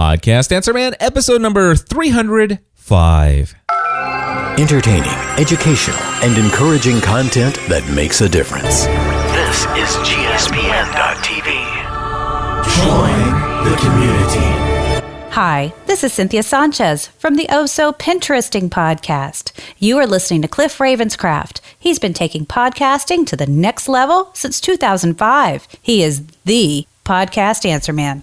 Podcast Answer Man, episode number 305. Entertaining, educational, and encouraging content that makes a difference. This is GSPN.TV. Join the community. Hi, this is Cynthia Sanchez from the Oh So Pinteresting podcast. You are listening to Cliff Ravenscraft. He's been taking podcasting to the next level since 2005. He is the Podcast Answer Man.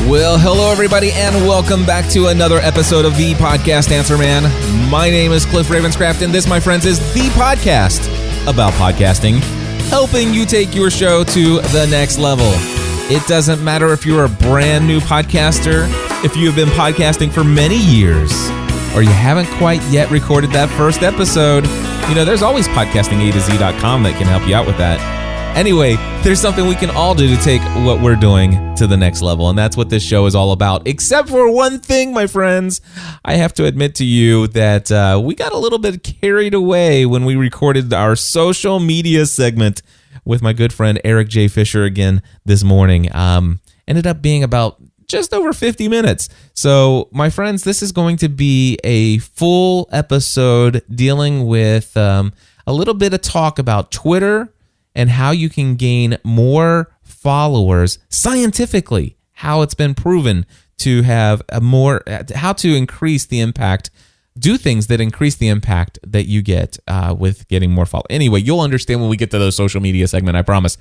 Well, hello everybody, and welcome back to another episode of the Podcast Answer Man. My name is Cliff Ravenscraft, and this, my friends, is the podcast about podcasting, helping you take your show to the next level. It doesn't matter if you're a brand new podcaster, if you have been podcasting for many years, or you haven't quite yet recorded that first episode. You know, there's always podcasting-A-to-Z.com that can help you out with that. Anyway, there's something we can all do to take what we're doing to the next level, and that's what this show is all about. Except for one thing, my friends. I have to admit to you that we got a little bit carried away when we recorded our social media segment with my good friend Eric J. Fisher again this morning. Ended up being about just over 50 minutes. So, my friends, this is going to be a full episode dealing with a little bit of talk about Twitter and how you can gain more followers scientifically, how it's been proven to have how to increase the impact, do things that increase the impact that you get with getting more followers. Anyway, you'll understand when we get to the social media segment, I promise.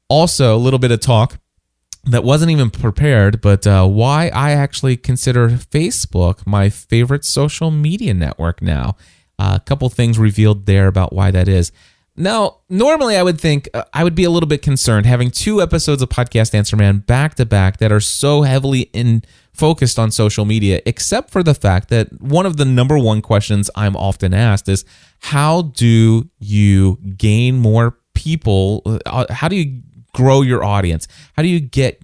Also, a little bit of talk that wasn't even prepared, but why I actually consider Facebook my favorite social media network now. A couple things revealed there about why that is. Now, normally I would think I would be a little bit concerned having two episodes of Podcast Answer Man back to back that are so heavily focused on social media, except for the fact that one of the number one questions I'm often asked is, how do you gain more people? How do you grow your audience? How do you get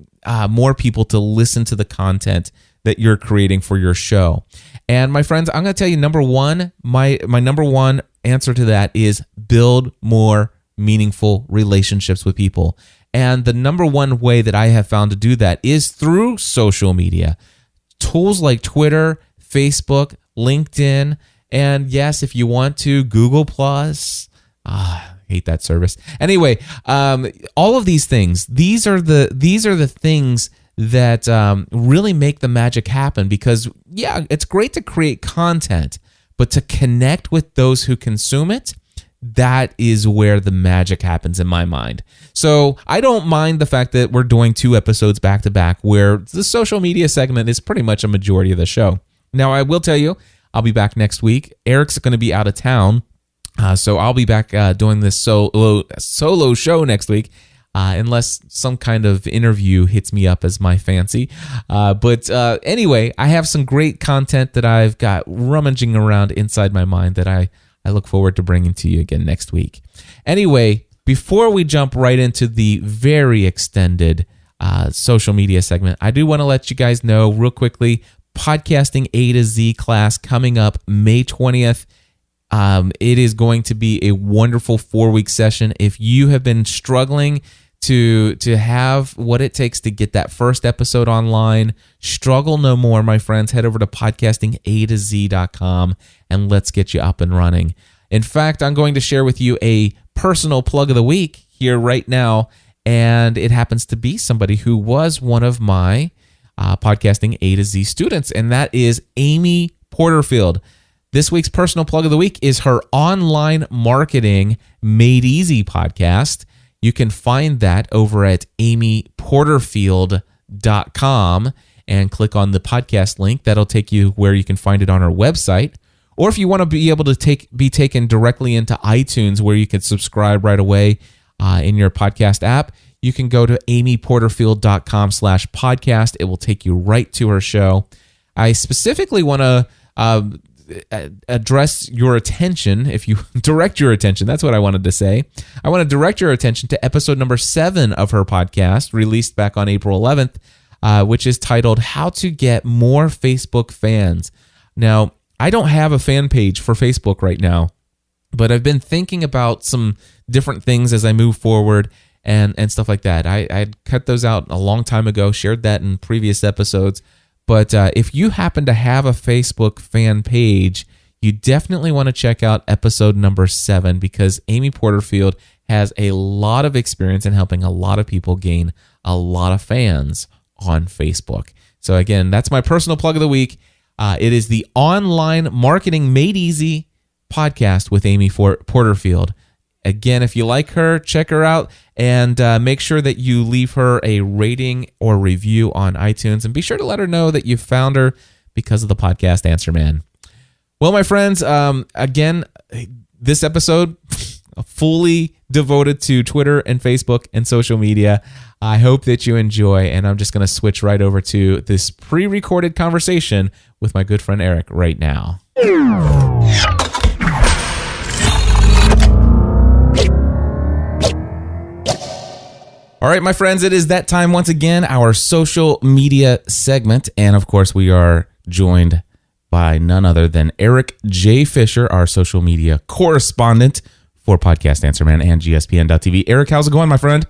more people to listen to the content that you're creating for your show? And my friends, I'm going to tell you, number one, my number one answer to that is build more meaningful relationships with people. And the number one way that I have found to do that is through social media. Tools like Twitter, Facebook, LinkedIn, and yes, if you want to, Google+. Hate that service. Anyway, all of these things, these are the things that really make the magic happen, because yeah, it's great to create content, but to connect with those who consume it, that is where the magic happens in my mind. So I don't mind the fact that we're doing two episodes back to back where the social media segment is pretty much a majority of the show. Now, I will tell you, I'll be back next week. Eric's going to be out of town, so I'll be back doing this solo show next week. Unless some kind of interview hits me up as my fancy. But anyway, I have some great content that I've got rummaging around inside my mind that I look forward to bringing to you again next week. Anyway, before we jump right into the very extended social media segment, I do want to let you guys know real quickly, Podcasting A to Z class coming up May 20th. It is going to be a wonderful 4-week session. If you have been struggling to have what it takes to get that first episode online, struggle no more, my friends. Head over to podcasting-A-to-Z.com and let's get you up and running. In fact, I'm going to share with you a personal plug of the week here right now, and it happens to be somebody who was one of my Podcasting A-to-Z students, and that is Amy Porterfield. This week's personal plug of the week is her online marketing made easy podcast. You can find that over at amyporterfield.com and click on the podcast link. That'll take you where you can find it on her website. Or if you want to be able to be taken directly into iTunes where you can subscribe right away in your podcast app, you can go to amyporterfield.com/podcast. It will take you right to her show. I specifically want to address your attention, if you direct your attention, that's what I wanted to say. I want to direct your attention to episode number 7 of her podcast, released back on April 11th, which is titled How to Get More Facebook Fans. Now, I don't have a fan page for Facebook right now, but I've been thinking about some different things as I move forward and stuff like that. I cut those out a long time ago, shared that in previous episodes. But if you happen to have a Facebook fan page, you definitely want to check out episode number 7, because Amy Porterfield has a lot of experience in helping a lot of people gain a lot of fans on Facebook. So again, that's my personal plug of the week. It is the Online Marketing Made Easy podcast with Amy Porterfield. Again, if you like her, check her out, and make sure that you leave her a rating or review on iTunes, and be sure to let her know that you found her because of the podcast Answer Man. Well, my friends, again, this episode fully devoted to Twitter and Facebook and social media. I hope that you enjoy, and I'm just going to switch right over to this pre-recorded conversation with my good friend Eric right now. All right, my friends, it is that time once again, our social media segment. And of course, we are joined by none other than Eric J. Fisher, our social media correspondent for Podcast Answer Man and GSPN.TV. Eric, how's it going, my friend?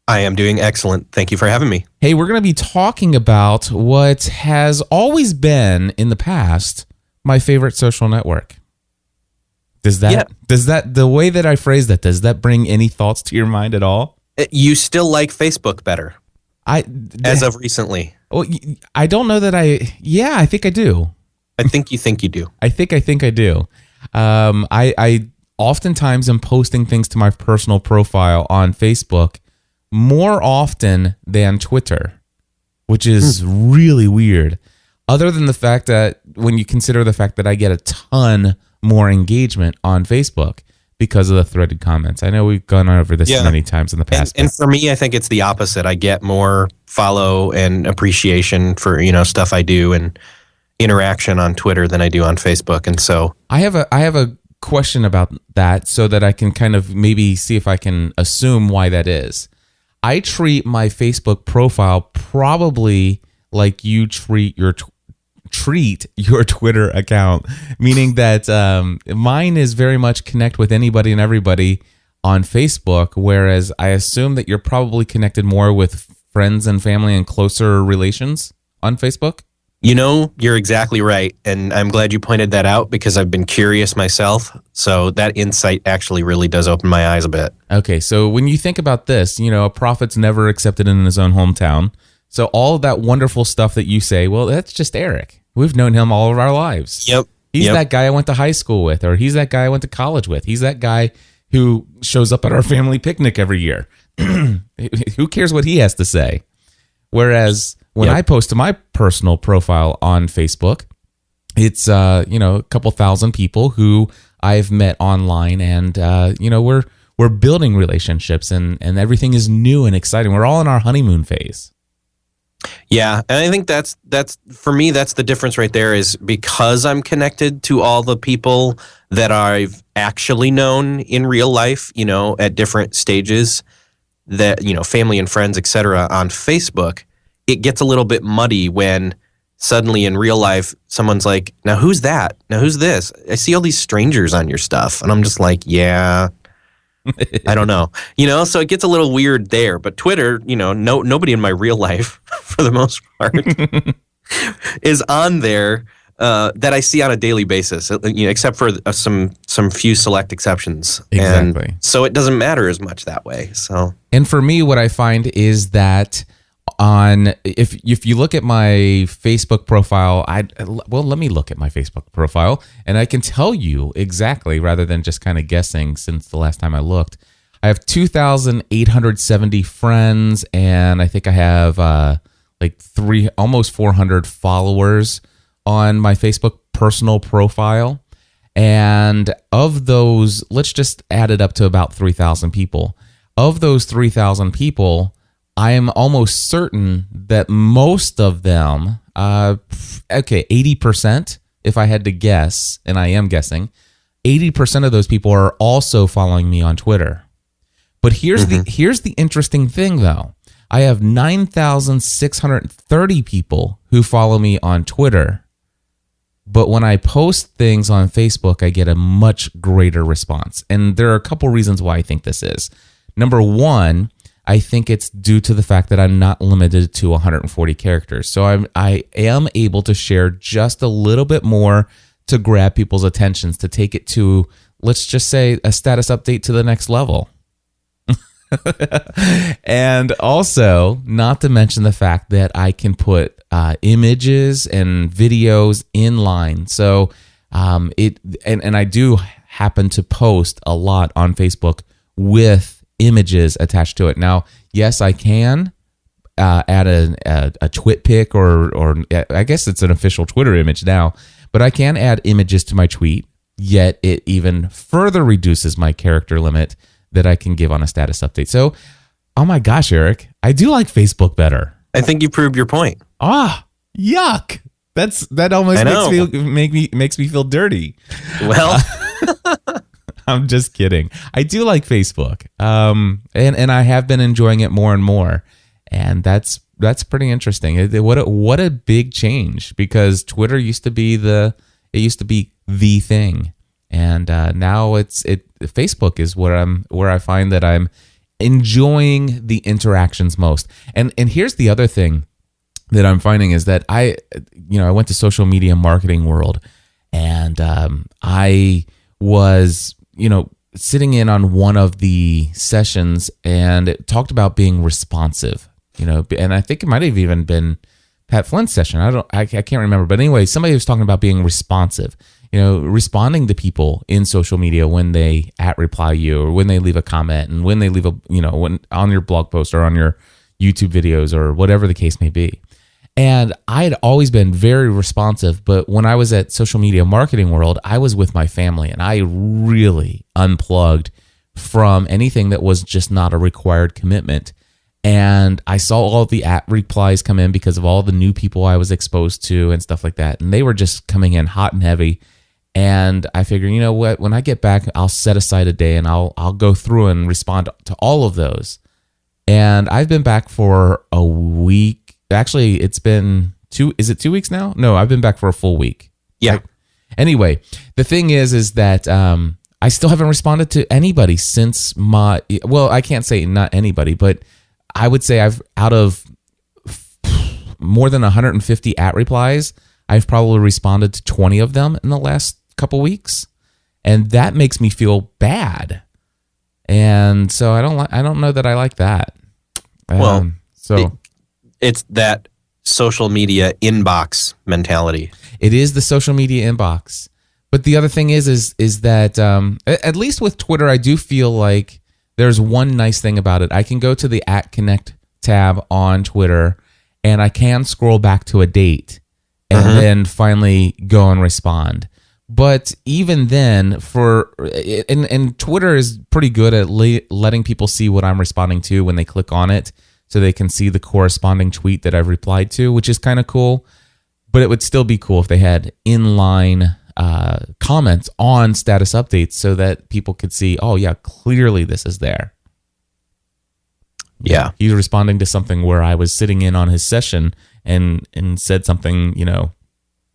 I am doing excellent. Thank you for having me. Hey, we're going to be talking about what has always been in the past my favorite social network. Does that the way that I phrase that, does that bring any thoughts to your mind at all? You still like Facebook better? As of recently. Well, I don't know that I think I do. I think you do. I think I do. I oftentimes am posting things to my personal profile on Facebook more often than Twitter, which is really weird. Other than the fact that when you consider the fact that I get a ton more engagement on Facebook because of the threaded comments. I know we've gone over this many times in the past. And for me, I think it's the opposite. I get more follow and appreciation for, stuff I do and interaction on Twitter than I do on Facebook. And so I have a question about that so that I can kind of maybe see if I can assume why that is. I treat my Facebook profile probably like you treat your Twitter account, meaning that mine is very much connect with anybody and everybody on Facebook, whereas I assume that you're probably connected more with friends and family and closer relations on Facebook. You're exactly right. And I'm glad you pointed that out because I've been curious myself. So that insight actually really does open my eyes a bit. Okay, so when you think about this, a prophet's never accepted in his own hometown. So all of that wonderful stuff that you say, well, that's just Eric. We've known him all of our lives. Yep. He's that guy I went to high school with, or he's that guy I went to college with. He's that guy who shows up at our family picnic every year. Who cares what he has to say? Whereas when I post to my personal profile on Facebook, it's a couple thousand people who I've met online, and we're building relationships, and everything is new and exciting. We're all in our honeymoon phase. Yeah, and I think that's for me, that's the difference right there, is because I'm connected to all the people that I've actually known in real life, at different stages, that, family and friends, etc. on Facebook, it gets a little bit muddy when suddenly in real life, someone's like, now who's that? Now who's this? I see all these strangers on your stuff. And I'm just like, yeah, I don't know. So it gets a little weird there. But Twitter, nobody in my real life, for the most part, is on there that I see on a daily basis, except for some few select exceptions. Exactly. And so it doesn't matter as much that way. So, and for me, what I find is that if you look at my Facebook profile, let me look at my Facebook profile, and I can tell you exactly, rather than just kind of guessing since the last time I looked. I have 2,870 friends, and I think I have almost 400 followers on my Facebook personal profile. And of those, let's just add it up to about 3,000 people. Of those 3,000 people, I am almost certain that most of them, 80%, if I had to guess, and I am guessing, 80% of those people are also following me on Twitter. But here's the interesting thing, though. I have 9,630 people who follow me on Twitter, But when I post things on Facebook, I get a much greater response. And there are a couple reasons why I think this is. Number one, I think it's due to the fact that I'm not limited to 140 characters. So I am able to share just a little bit more to grab people's attentions, to take it to, let's just say, a status update to the next level. And also, not to mention the fact that I can put images and videos in line. So and I do happen to post a lot on Facebook with images attached to it. Now, yes, I can add a twit pic or I guess it's an official Twitter image now, but I can add images to my tweet, yet it even further reduces my character limit that I can give on a status update. So, oh my gosh, Eric, I do like Facebook better. I think you proved your point. Yuck. That almost makes me feel dirty. Well, I'm just kidding. I do like Facebook. And I have been enjoying it more and more. And that's pretty interesting. What a big change, because Twitter used to be the thing. And now Facebook is where I find that I'm enjoying the interactions most. And here's the other thing that I'm finding is that I went to social media marketing world, and I was, sitting in on one of the sessions, and it talked about being responsive, and I think it might have even been Pat Flynn's session. I can't remember, but anyway, somebody was talking about being responsive. Responding to people in social media when they @reply you, or when they leave a comment, and when they leave when on your blog post or on your YouTube videos or whatever the case may be. And I had always been very responsive, but when I was at Social Media Marketing World, I was with my family, and I really unplugged from anything that was just not a required commitment. And I saw all the @replies come in because of all the new people I was exposed to and stuff like that. And they were just coming in hot and heavy. And I figured, you know what, when I get back, I'll set aside a day and I'll go through and respond to all of those. And I've been back for a week. Actually, it's been 2 weeks now? No, I've been back for a full week. Yeah. Anyway, the thing is that I still haven't responded to anybody since I can't say not anybody, but I would say I've, out of more than 150 @replies, I've probably responded to 20 of them in the last couple weeks, and that makes me feel bad. And so I don't know that I like that. It's that social media inbox mentality. It is the social media inbox. But the other thing is that at least with Twitter, I do feel like there's one nice thing about it. I can go to the @Connect tab on Twitter, and I can scroll back to a date and then finally go and respond. But even then, and Twitter is pretty good at letting people see what I'm responding to when they click on it, so they can see the corresponding tweet that I've replied to, which is kind of cool. But it would still be cool if they had inline comments on status updates so that people could see, oh yeah, clearly this is there. Yeah. He's responding to something where I was sitting in on his session and said something,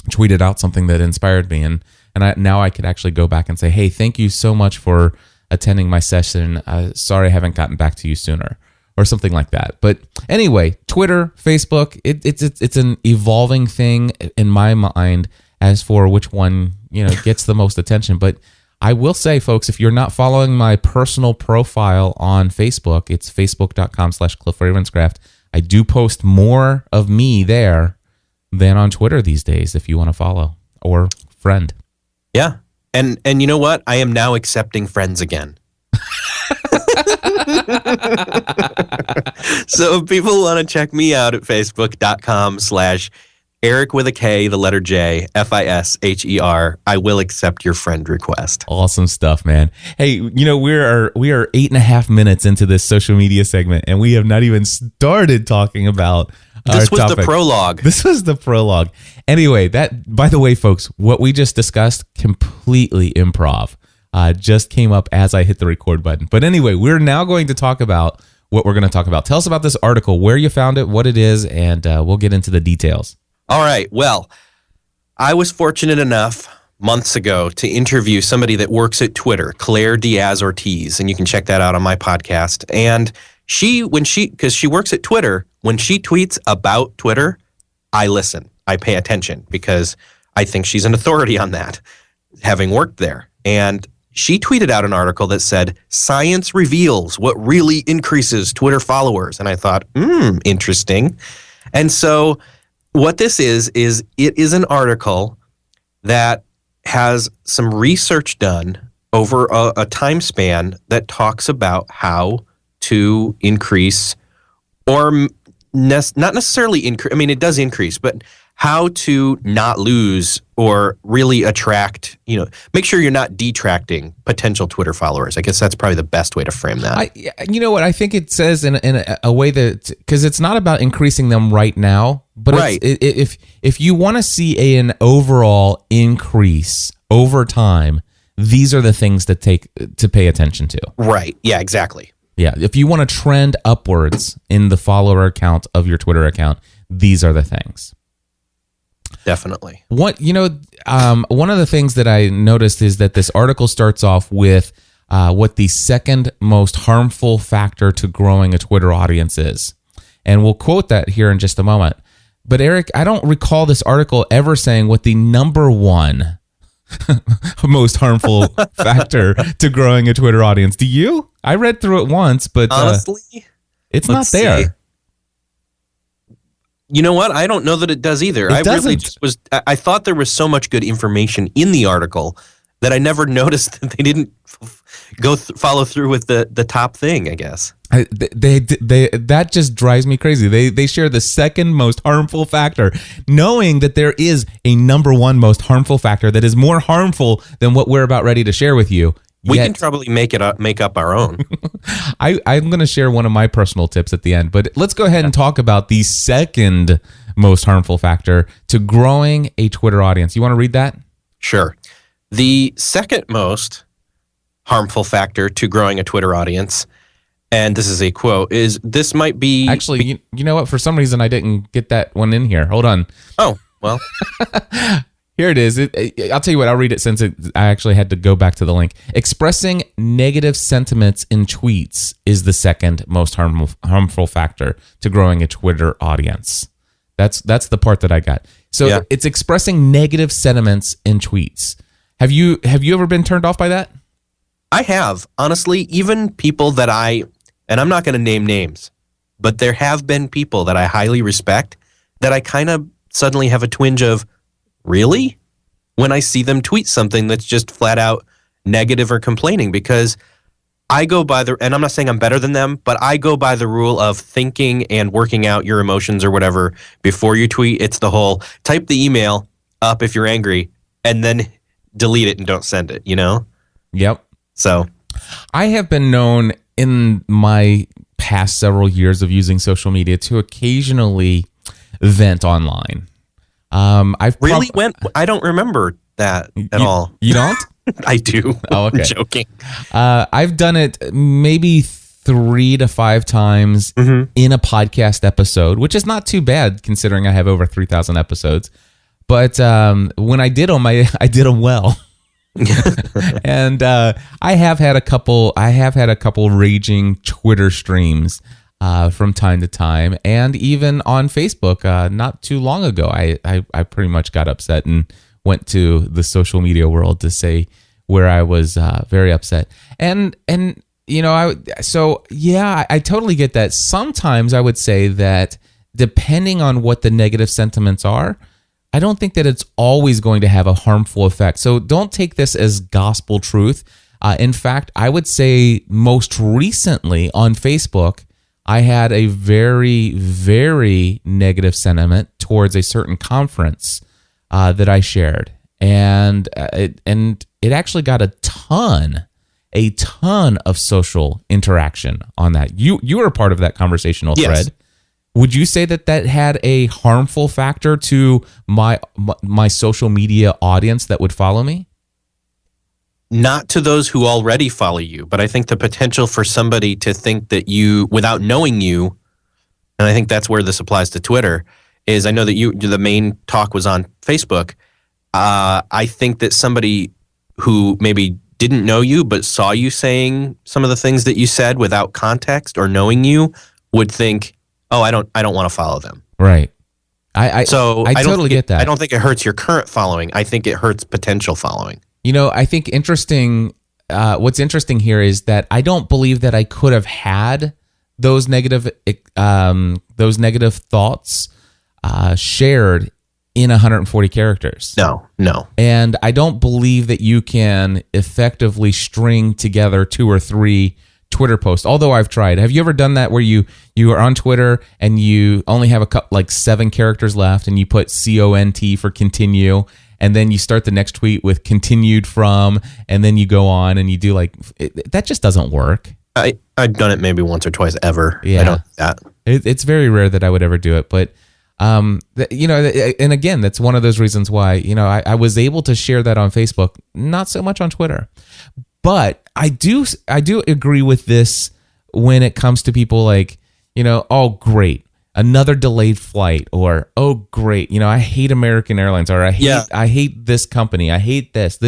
tweeted out something that inspired me. And now I could actually go back and say, hey, thank you so much for attending my session. Sorry I haven't gotten back to you sooner, or something like that. But anyway, Twitter, Facebook, it's an evolving thing in my mind as for which one, gets the most attention. But I will say, folks, if you're not following my personal profile on Facebook, it's facebook.com/CliffRavenscraft. I do post more of me there than on Twitter these days, if you want to follow or friend. Yeah. And you know what? I am now accepting friends again. So if people want to check me out at facebook.com/Eric with a K, the letter J, FISHER, I will accept your friend request. Awesome stuff, man. Hey, we are 8.5 minutes into this social media segment, and we have not even started talking about This was the prologue. This was the prologue. Anyway, by the way, folks, what we just discussed, completely improv. Just came up as I hit the record button. But anyway, we're now going to talk about what we're going to talk about. Tell us about this article, where you found it, what it is, and we'll get into the details. All right. Well, I was fortunate enough months ago to interview somebody that works at Twitter, Claire Diaz-Ortiz, and you can check that out on my podcast. And because she works at Twitter, when she tweets about Twitter, I listen. I pay attention because I think she's an authority on that, having worked there. And she tweeted out an article that said, "Science reveals what really increases Twitter followers." And I thought, interesting. And so what this is it is an article that has some research done over a time span that talks about how to increase, or not necessarily increase, I mean, it does increase, but how to not lose or really attract, make sure you're not detracting potential Twitter followers. I guess that's probably the best way to frame that. You know what? I think it says in a way that, because it's not about increasing them right now, but right. If you want to see an overall increase over time, these are the things to pay attention to. Right. Yeah, exactly. Yeah. If you want to trend upwards in the follower count of your Twitter account, these are the things. Definitely. One of the things that I noticed is that this article starts off with what the second most harmful factor to growing a Twitter audience is. And we'll quote that here in just a moment. But Eric, I don't recall this article ever saying what the number one most harmful factor to growing a Twitter audience. Do you? I read through it once, but honestly, it's not there. See. You know what? I don't know that it does either. I thought there was so much good information in the article that I never noticed that they didn't follow through with the top thing, I guess. That just drives me crazy. They share the second most harmful factor, knowing that there is a number one most harmful factor that is more harmful than what we're about ready to share with you. We can probably make up our own. I'm going to share one of my personal tips at the end, but let's go ahead and talk about the second most harmful factor to growing a Twitter audience. You want to read that? Sure. The second most harmful factor to growing a Twitter audience, and this is a quote, is this might be... Actually, you know what? For some reason, I didn't get that one in here. Hold on. Oh, well... Here it is. I'll tell you what, I'll read it since I actually had to go back to the link. Expressing negative sentiments in tweets is the second most harmful factor to growing a Twitter audience. That's the part that I got. So It's expressing negative sentiments in tweets. Have you ever been turned off by that? I have. Honestly, even people that and I'm not going to name names, but there have been people that I highly respect that I kind of suddenly have a twinge of, really? When I see them tweet something that's just flat out negative or complaining, because I go by and I'm not saying I'm better than them, but I go by the rule of thinking and working out your emotions or whatever before you tweet. It's the whole type the email up if you're angry and then delete it and don't send it, Yep. So I have been known in my past several years of using social media to occasionally vent online. I don't remember that at all. You don't? I do. Oh, okay. I'm joking. I've done it maybe 3 to 5 times in a podcast episode, which is not too bad considering I have over 3,000 episodes. But when I did them, I did them well. And I have had a couple raging Twitter streams from time to time, and even on Facebook. Not too long ago, I pretty much got upset and went to the social media world to say where I was very upset. And I totally get that. Sometimes I would say that depending on what the negative sentiments are, I don't think that it's always going to have a harmful effect. So don't take this as gospel truth. In fact, I would say most recently on Facebook, I had a very, very negative sentiment towards a certain conference that I shared, and it actually got a ton of social interaction on that. You were a part of that conversational thread. Yes. Would you say that had a harmful factor to my social media audience that would follow me? Not to those who already follow you, but I think the potential for somebody to think that you, without knowing you, and I think that's where this applies to Twitter, is I know that the main talk was on Facebook, I think that somebody who maybe didn't know you but saw you saying some of the things that you said without context or knowing you would think, oh, I don't want to follow them. Right. I totally get that. I don't think it hurts your current following. I think it hurts potential following. I think what's interesting here is that I don't believe that I could have had those negative thoughts shared in 140 characters. No. And I don't believe that you can effectively string together 2 or 3 Twitter posts, although I've tried. Have you ever done that where you are on Twitter and you only have 7 characters left and you put CONT for continue, and then you start the next tweet with continued from, and then you go on and you do that just doesn't work. I've done it maybe once or twice ever. Yeah. I don't do that. It's very rare that I would ever do it, but and again, that's one of those reasons why, I was able to share that on Facebook, not so much on Twitter. But I do agree with this when it comes to people oh, great, another delayed flight, or oh, great, I hate American Airlines, or I hate this company, I hate this,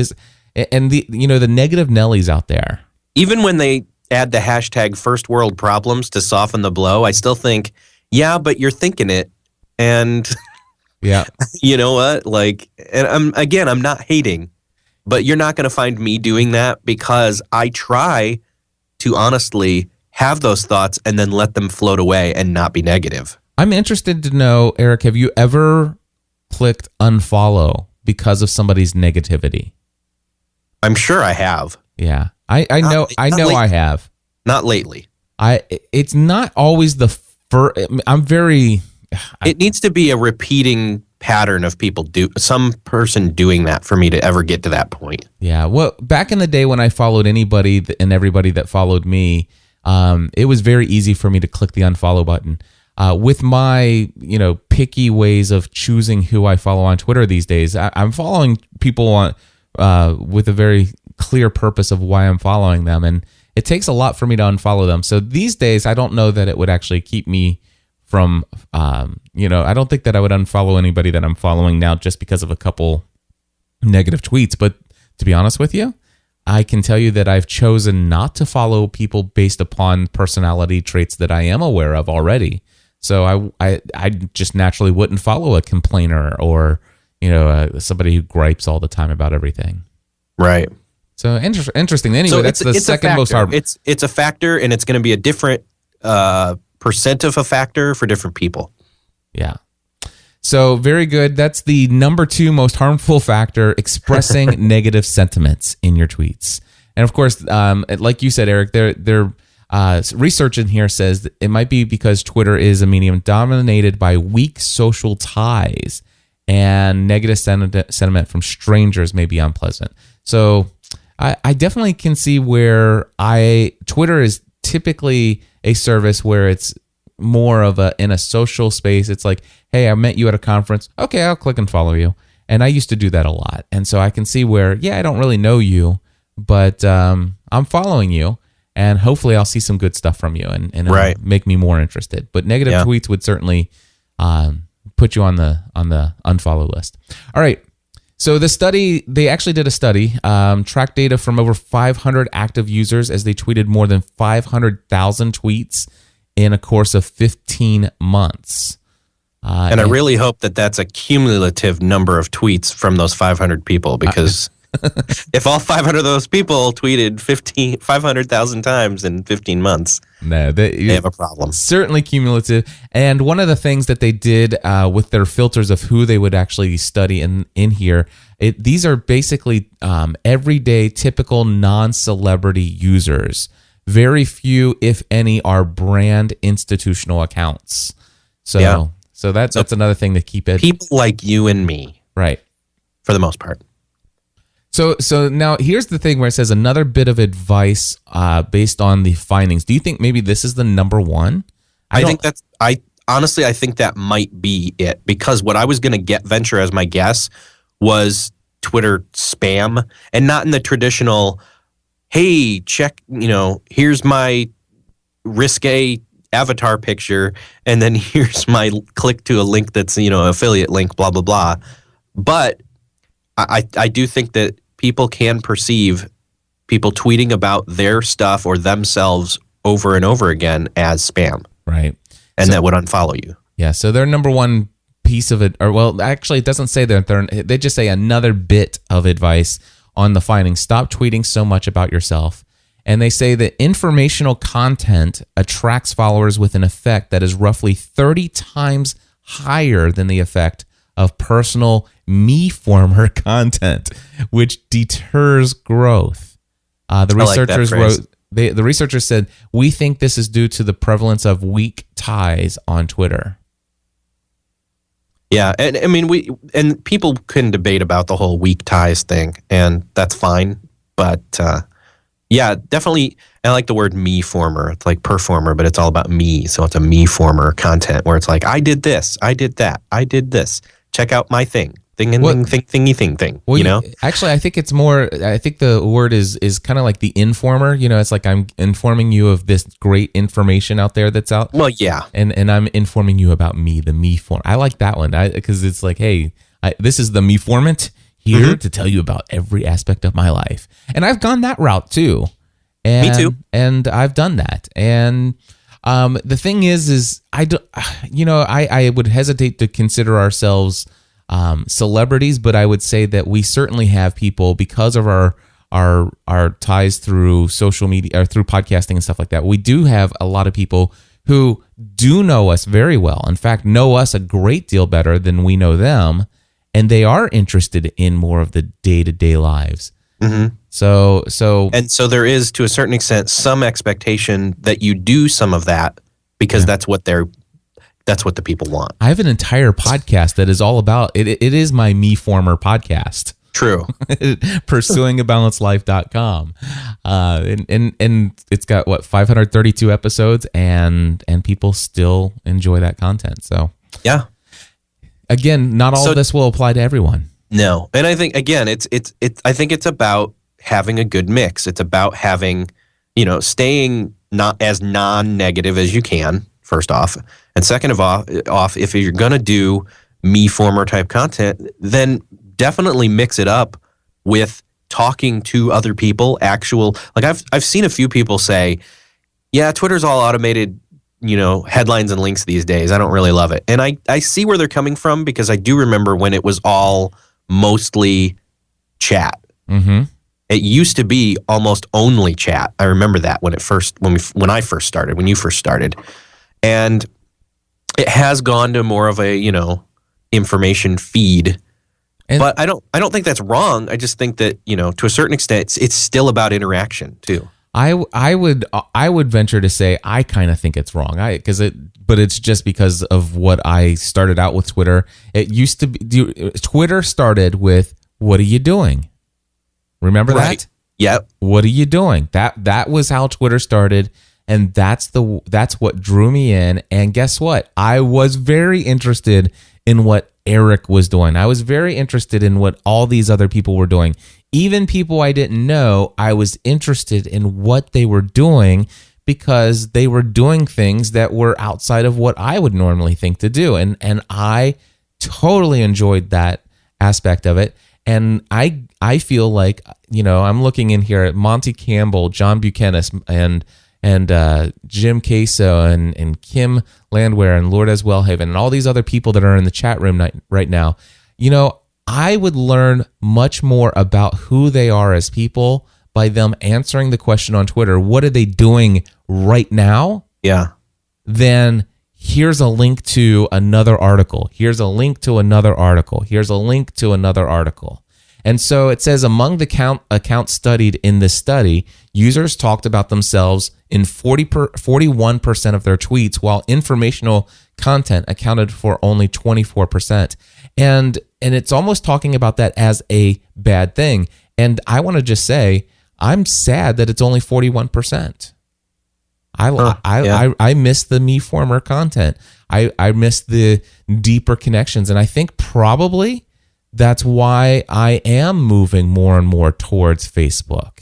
and the negative Nellies out there. Even when they add the hashtag first world problems to soften the blow, I still think, yeah, but you're thinking it. And yeah, you know what? And I'm not hating, but you're not going to find me doing that, because I try to honestly have those thoughts and then let them float away and not be negative. I'm interested to know, Eric, have you ever clicked unfollow because of somebody's negativity? I'm sure I have. Yeah, I know I have. Not lately. It's not always the first. It needs to be a repeating pattern of some person doing that for me to ever get to that point. Yeah. Well, back in the day when I followed anybody and everybody that followed me, it was very easy for me to click the unfollow button. With my, picky ways of choosing who I follow on Twitter these days, I'm following people on with a very clear purpose of why I'm following them, and it takes a lot for me to unfollow them. So these days, I don't know that it would actually keep me from, I don't think that I would unfollow anybody that I'm following now just because of a couple negative tweets. But to be honest with you, I can tell you that I've chosen not to follow people based upon personality traits that I am aware of already. So I just naturally wouldn't follow a complainer or, somebody who gripes all the time about everything. Right. So interesting. Anyway, so that's the second most hard. It's a factor, and it's going to be a different percent of a factor for different people. Yeah. So very good. That's the number 2 most harmful factor, expressing negative sentiments in your tweets. And of course, like you said, Eric, their research in here says that it might be because Twitter is a medium dominated by weak social ties, and negative sentiment from strangers may be unpleasant. So I definitely can see where Twitter is typically a service where it's more of in a social space. It's like, hey, I met you at a conference. Okay, I'll click and follow you. And I used to do that a lot. And so I can see where, I don't really know you, but I'm following you, and hopefully I'll see some good stuff from you and it'll make me more interested. But negative tweets would certainly put you on the unfollow list. All right. So they actually did a study, tracked data from over 500 active users as they tweeted more than 500,000 tweets in a course of 15 months. And I really hope that that's a cumulative number of tweets from those 500 people, because if all 500 of those people tweeted 500,000 times in 15 months, they have a problem. Certainly cumulative. And one of the things that they did with their filters of who they would actually study in here, these are basically everyday, typical non-celebrity users. Very few, if any, are brand institutional accounts. So that's another thing to keep it. People like you and me. Right. For the most part. So now here's the thing where it says another bit of advice based on the findings. Do you think maybe this is the number 1? I think that might be it, because what I was going to venture as my guess was Twitter spam, and not in the traditional, hey, check, here's my risque avatar picture, and then here's my click to a link that's, affiliate link, blah, blah, blah. But I do think that people can perceive people tweeting about their stuff or themselves over and over again as spam. Right. And that would unfollow you. Yeah. So their number one piece of it, or well, actually, it doesn't say that. They just say another bit of advice on the findings. Stop tweeting so much about yourself. And they say that informational content attracts followers with an effect that is roughly 30 times higher than the effect of personal me-former content, which deters growth. The researchers wrote. The researchers said, we think this is due to the prevalence of weak ties on Twitter. Yeah, and I mean, people can debate about the whole weak ties thing, and that's fine. But yeah, definitely, I like the word me-former. It's like performer, but it's all about me. So it's a me-former content where it's like, I did this, I did that, I did this. Check out my thing. Thing. Well, you know? Actually, I think it's more, I think the word is kind of like the informer. You know, it's like I'm informing you of this great information out there that's out. Well, yeah. And I'm informing you about me, the me form. I like that one because it's like, hey, this is the me formant here to tell you about every aspect of my life. And I've gone that route too. And, me too. And I've done that. And the thing is I would hesitate to consider ourselves celebrities, but I would say that we certainly have people because of our ties through social media or through podcasting and stuff like that. We do have a lot of people who do know us very well. In fact, know us a great deal better than we know them, and they are interested in more of the day-to-day lives. Mm-hmm. So there is, to a certain extent, some expectation that you do some of that because that's what the people want. I have an entire podcast that is all about it. It is my me-former podcast. True. Pursuingabalancedlife.com. And it's got 532 episodes and people still enjoy that content. So yeah. Again, not all of this will apply to everyone. No. And I think again, I think it's about having a good mix. It's about having, staying not as non-negative as you can, first off. And second off, if you're going to do me-former type content, then definitely mix it up with talking to other people, like I've seen a few people say, yeah, Twitter's all automated, headlines and links these days. I don't really love it. And I see where they're coming from because I do remember when it was all mostly chat. Mm-hmm. It used to be almost only chat. I remember that when I first started, when you first started. And it has gone to more of a, information feed. But I don't think that's wrong. I just think that, to a certain extent, it's still about interaction too. I would venture to say I kind of think it's wrong. But it's just because of what I started out with Twitter. It used to be Twitter started with, "What are you doing?" Remember that? Yep. What are you doing? That was how Twitter started, and that's what drew me in. And guess what? I was very interested in what Eric was doing. I was very interested in what all these other people were doing. Even people I didn't know, I was interested in what they were doing because they were doing things that were outside of what I would normally think to do. And I totally enjoyed that aspect of it. And I feel like, I'm looking in here at Monty Campbell, John Buchanan, and Jim Queso and Kim Landwehr and Lourdes Wellhaven and all these other people that are in the chat room right now. I would learn much more about who they are as people by them answering the question on Twitter, what are they doing right now? Yeah. Then here's a link to another article. Here's a link to another article. Here's a link to another article. And so it says among the accounts studied in this study, users talked about themselves in 41% of their tweets, while informational content accounted for only 24%. And it's almost talking about that as a bad thing. And I want to just say, I'm sad that it's only 41%. I miss the me-former content. I miss the deeper connections. And I think probably that's why I am moving more and more towards Facebook.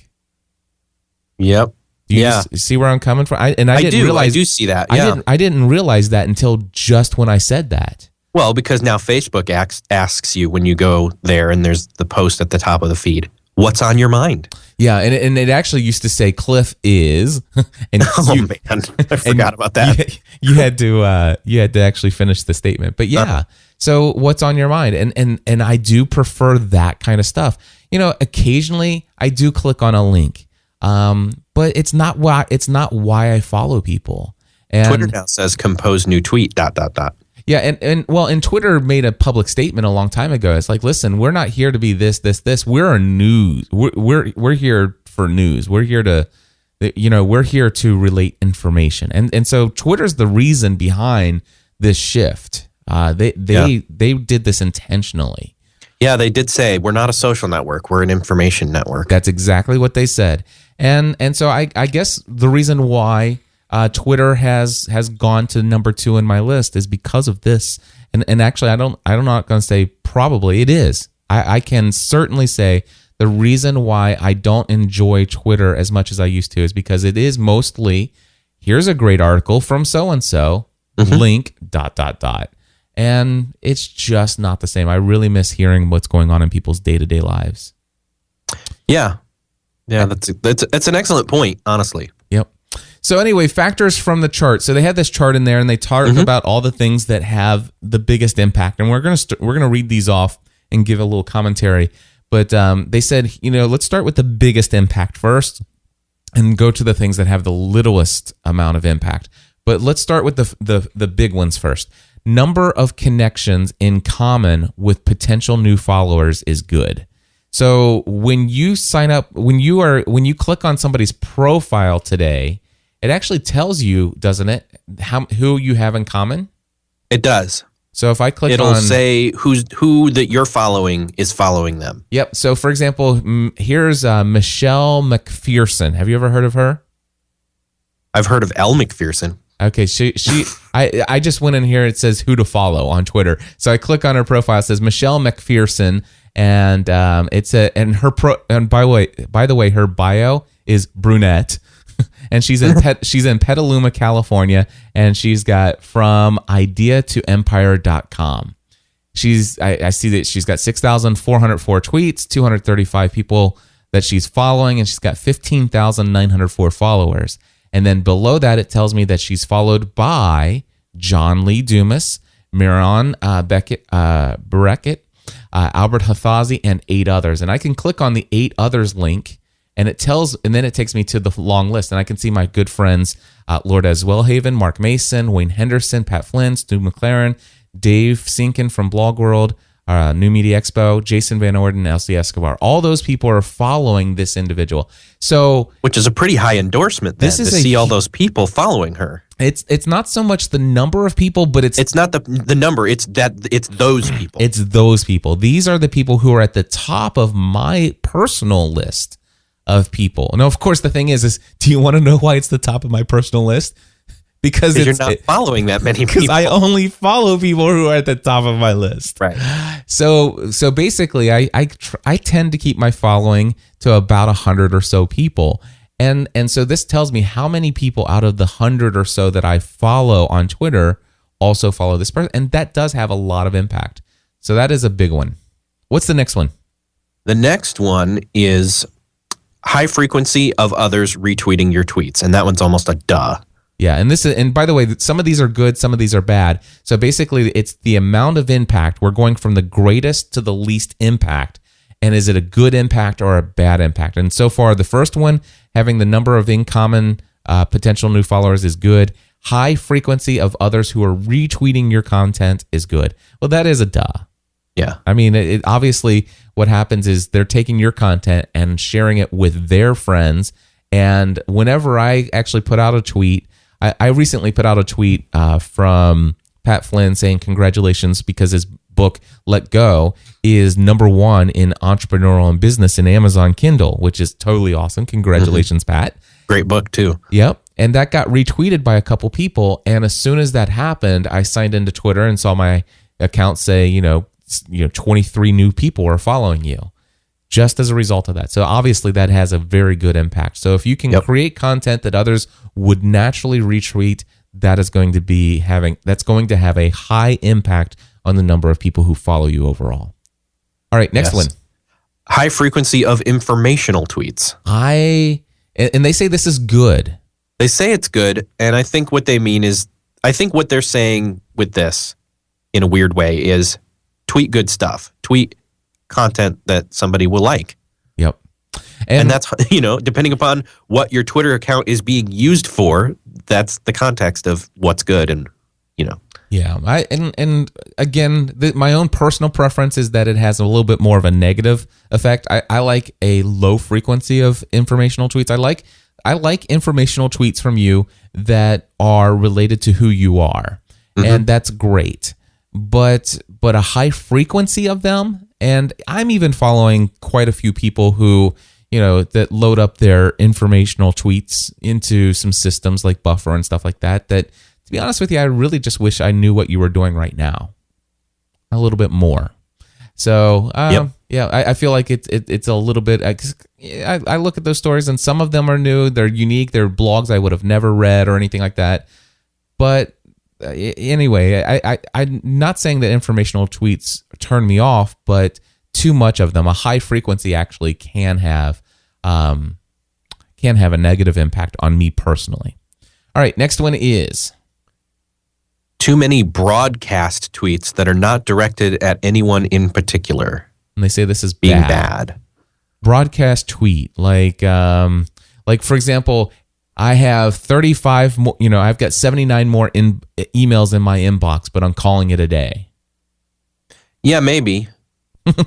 Yep. Do you see where I'm coming from? I do see that. Yeah. I didn't realize that until just when I said that. Well, because now Facebook asks you when you go there and there's the post at the top of the feed, what's on your mind? Yeah, and it actually used to say Cliff is, and man, I forgot about that. You had to actually finish the statement. But yeah, so what's on your mind? And I do prefer that kind of stuff. Occasionally I do click on a link, but it's not why I follow people. And Twitter now says compose new tweet ... Yeah, and Twitter made a public statement a long time ago. It's like, listen, we're not here to be this. We're a news. We're here for news. We're here to relate information. And so Twitter's the reason behind this shift. They did this intentionally. Yeah, they did say we're not a social network. We're an information network. That's exactly what they said. And so I guess the reason why Twitter has gone to number 2 in my list is because of this. And actually, I'm not going to say probably, it is. I can certainly say the reason why I don't enjoy Twitter as much as I used to is because it is mostly, here's a great article from so-and-so, link ... And it's just not the same. I really miss hearing what's going on in people's day-to-day lives. Yeah, that's an excellent point, honestly. Yep. So anyway, factors from the chart. So they had this chart in there, and they talk about all the things that have the biggest impact. And we're gonna read these off and give a little commentary. But they said, let's start with the biggest impact first, and go to the things that have the littlest amount of impact. But let's start with the big ones first. Number of connections in common with potential new followers is good. So when you sign up, when you click on somebody's profile today, it actually tells you, doesn't it, who you have in common? It does. So if I click it'll say who that you're following is following them. Yep. So for example, here's Michelle McPherson. Have you ever heard of her? I've heard of Elle Macpherson. Okay, I just went in here. It says who to follow on Twitter. So I click on her profile. It says Michelle McPherson, and and by the way, her bio is brunette, and she's in Petaluma, California, and she's got from idea to empire.com. I see that she's got 6,404 tweets, 235 people that she's following, and she's got 15,904 followers. And then below that, it tells me that she's followed by John Lee Dumas, Miran Beckett, Albert Hathazi, and 8 others. And I can click on the 8 others link, and then it takes me to the long list. And I can see my good friends, Lourdes Wellhaven, Mark Mason, Wayne Henderson, Pat Flynn, Stu McLaren, Dave Sinkin from Blog World, New Media Expo, Jason Van Orden, Elsie Escobar. All those people are following this individual. So, which is a pretty high endorsement then, to see all those people following her. It's not so much the number of people, but it's not the number. It's those people. It's those people. These are the people who are at the top of my personal list of people. Now, of course, the thing is do you want to know why it's the top of my personal list? Because you're not following that many people. Because I only follow people who are at the top of my list. Right. So basically, I tend to keep my following to about 100 or so people, and so this tells me how many people out of the 100 or so that I follow on Twitter also follow this person, and that does have a lot of impact. So that is a big one. What's the next one? The next one is high frequency of others retweeting your tweets, and that one's almost a duh. Yeah, and by the way, some of these are good, some of these are bad. So basically, it's the amount of impact. We're going from the greatest to the least impact. And is it a good impact or a bad impact? And so far, the first one, having the number of in common potential new followers is good. High frequency of others who are retweeting your content is good. Well, that is a duh. Yeah. I mean, obviously, what happens is they're taking your content and sharing it with their friends. And whenever I actually put out a tweet, I recently put out a tweet from Pat Flynn saying congratulations because his book, Let Go, is #1 in entrepreneurial and business in Amazon Kindle, which is totally awesome. Congratulations, Pat. Great book, too. Yep. And that got retweeted by a couple people. And as soon as that happened, I signed into Twitter and saw my account say, 23 new people are following you. Just as a result of that. So obviously that has a very good impact. So if you can create content that others would naturally retweet, that's going to have a high impact on the number of people who follow you overall. All right, next one. High frequency of informational tweets. And they say this is good. They say it's good, and I think what they mean is, I think what they're saying with this, in a weird way, is tweet good stuff. Tweet content that somebody will like. Yep. And that's, depending upon what your Twitter account is being used for, that's the context of what's good and, Yeah, and again, my own personal preference is that it has a little bit more of a negative effect. I like a low frequency of informational tweets. I like informational tweets from you that are related to who you are, and that's great. But a high frequency of them, and I'm even following quite a few people who that load up their informational tweets into some systems like Buffer and stuff like that. That, to be honest with you, I really just wish I knew what you were doing right now a little bit more. So, I feel like it's a little bit. I look at those stories, and some of them are new, they're unique, they're blogs I would have never read or anything like that. But anyway, I'm not saying that informational tweets turn me off, but too much of them, a high frequency, actually can have a negative impact on me personally. All right, next one is too many broadcast tweets that are not directed at anyone in particular. And they say this is being bad. Broadcast tweet, like for example, I have 35 more. I've got 79 more emails in my inbox, but I'm calling it a day. Yeah, maybe.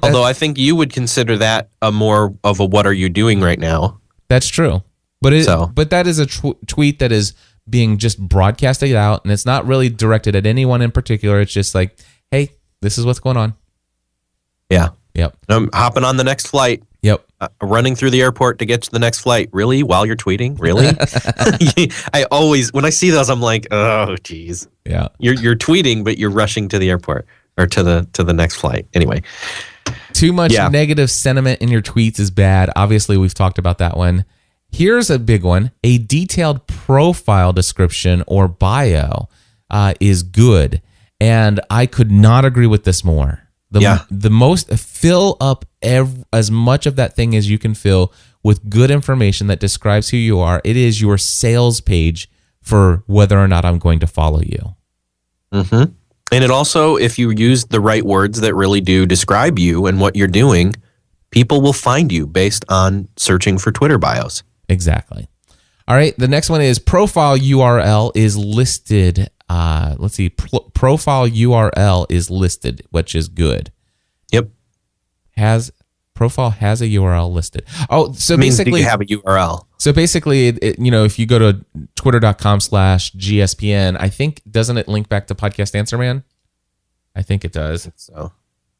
Although I think you would consider that a more of a "what are you doing right now?" That's true, but that is a tweet that is being just broadcasted out, and it's not really directed at anyone in particular. It's just like, hey, this is what's going on. Yeah. Yep. I'm hopping on the next flight. Yep. Running through the airport to get to the next flight. Really? While you're tweeting? Really? I always, when I see those, I'm like, oh, geez. Yeah. You're tweeting, but you're rushing to the airport or to the next flight. Anyway. Too much negative sentiment in your tweets is bad. Obviously, we've talked about that one. Here's a big one. A detailed profile description or bio is good. And I could not agree with this more. The most, fill up as much of that thing as you can fill with good information that describes who you are. It is your sales page for whether or not I'm going to follow you. Mm-hmm. And it also, if you use the right words that really do describe you and what you're doing, people will find you based on searching for Twitter bios. Exactly. All right. The next one is profile URL is listed. Let's see. Profile URL is listed, which is good. Yep. Profile has a URL listed. Oh, so means basically you have a URL. So basically, if you go to twitter.com/GSPN, I think, doesn't it link back to Podcast Answer Man? I think it does. So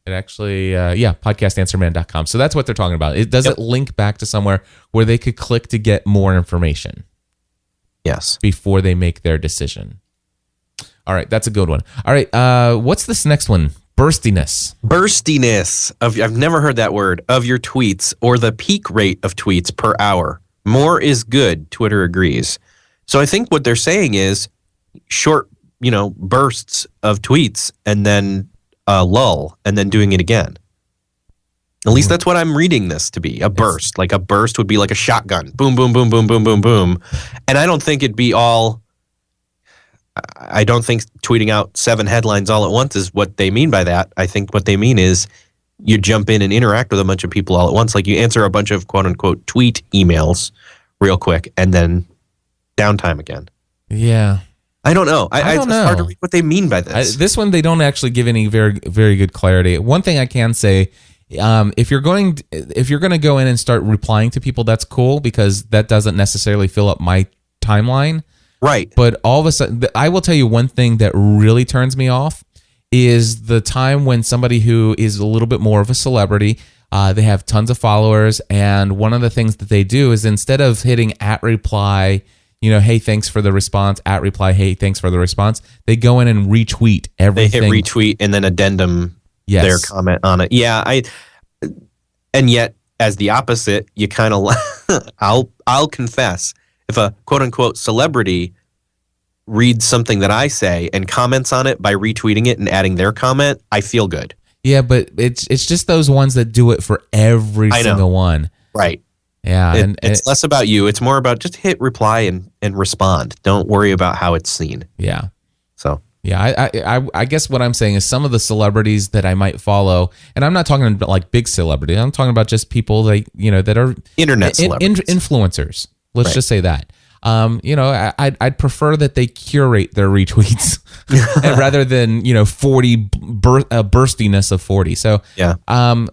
it actually, podcastanswerman.com. So that's what they're talking about. It doesn't link back to somewhere where they could click to get more information. Yes. Before they make their decision. All right, that's a good one. All right, what's this next one? Burstiness. I've never heard that word, of your tweets, or the peak rate of tweets per hour. More is good, Twitter agrees. So I think what they're saying is short, bursts of tweets and then a lull and then doing it again. At least that's what I'm reading this to be, a burst. Like a burst would be like a shotgun. Boom, boom, boom, boom, boom, boom, boom. And I don't think it'd be I don't think tweeting out 7 headlines all at once is what they mean by that. I think what they mean is you jump in and interact with a bunch of people all at once. Like you answer a bunch of quote unquote tweet emails real quick and then downtime again. Yeah. I don't know. It's hard to read what they mean by this. This one, they don't actually give any very, very good clarity. One thing I can say, if you're going to go in and start replying to people, that's cool, because that doesn't necessarily fill up my timeline. Right. But all of a sudden, I will tell you one thing that really turns me off is the time when somebody who is a little bit more of a celebrity, they have tons of followers, and one of the things that they do is, instead of hitting @reply, hey, thanks for the response, @reply, hey, thanks for the response, they go in and retweet everything. They hit retweet and then addendum their comment on it. Yeah, and yet as the opposite, you kind of I'll confess, if a quote unquote celebrity reads something that I say and comments on it by retweeting it and adding their comment, I feel good. Yeah, but it's just those ones that do it for every single one. Right. Yeah. And it's less about you. It's more about just hit reply and respond. Don't worry about how it's seen. Yeah. So. Yeah, I guess what I'm saying is some of the celebrities that I might follow, and I'm not talking about like big celebrities. I'm talking about just people that that are internet celebrities, influencers. Let's just say that. I'd prefer that they curate their retweets rather than 40 burstiness of 40. So yeah,